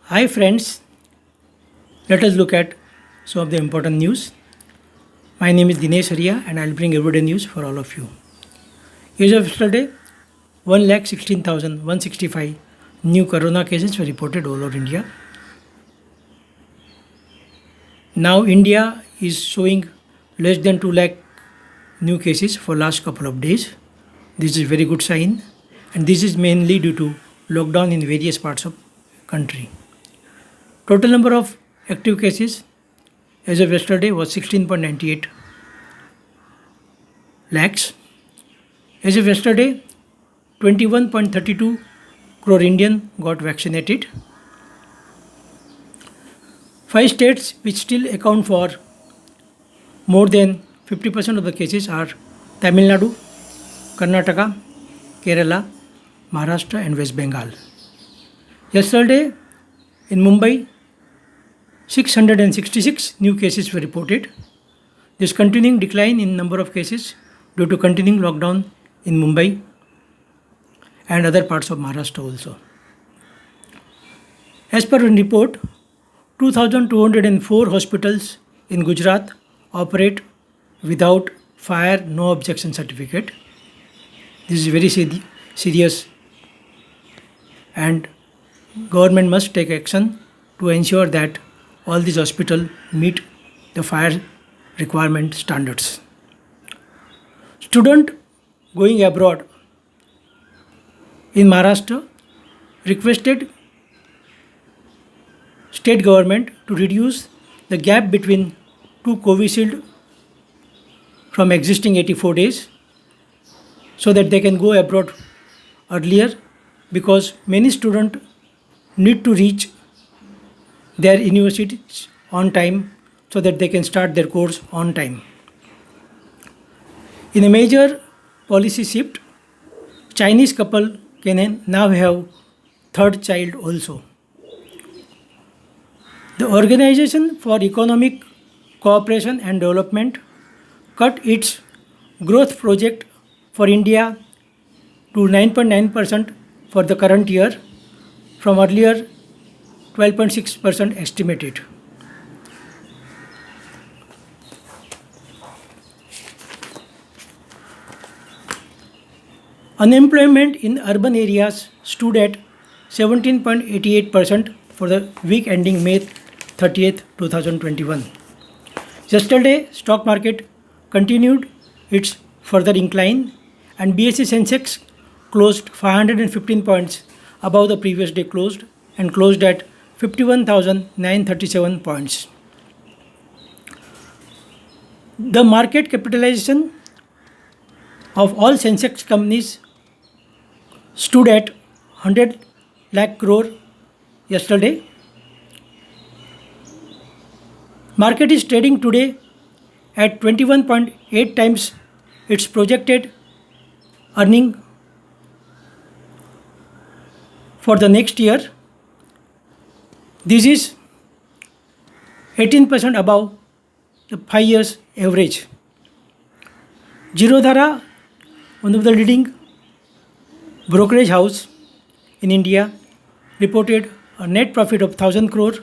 Hi friends, let us look at some of the important news. My name is Dinesh Arya and I'll bring everyday news for all of you. As of yesterday, 1,16,165 new corona cases were reported all over India. Now India is showing less than 2 lakh new cases for last couple of days. This is very good sign and this is mainly due to lockdown in various parts of country. Total number of active cases as of yesterday was 16.98 lakhs. As of yesterday, 21.32 crore Indian got vaccinated. 5 states which still account for more than 50% of the cases are Tamil Nadu, Karnataka, Kerala, Maharashtra and West Bengal. Yesterday in Mumbai, 666 new cases were reported. This continuing decline in number of cases due to continuing lockdown in Mumbai and other parts of Maharashtra also. As per a report, 2,204 hospitals in Gujarat operate without fire no objection certificate. This is very serious and government must take action to ensure that all these hospitals meet the fire requirement standards. Student going abroad in Maharashtra requested state government to reduce the gap between two Covishield from existing 84 days so that they can go abroad earlier, because many students need to reach their universities on time so that they can start their course on time. In a major policy shift, Chinese couple can now have third child also. The Organization for Economic Cooperation and Development cut its growth project for India to 9.9% for the current year from earlier 12.6% estimated. Unemployment in urban areas stood at 17.88% for the week ending May 30th, 2021. Yesterday, stock market continued its further incline and BSE Sensex closed 515 points above the previous day closed and closed at 51,937 points. The market capitalization of all Sensex companies stood at 100 lakh crore yesterday. Market is trading today at 21.8 times its projected earning for the next year. This is 18% above the 5 years average. Zerodhara, one of the leading brokerage house in India, reported a net profit of 1,000 crore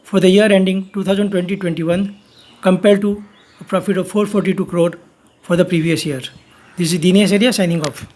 for the year ending 2020-21 compared to a profit of 442 crore for the previous year. This is Dinesh Arya signing off.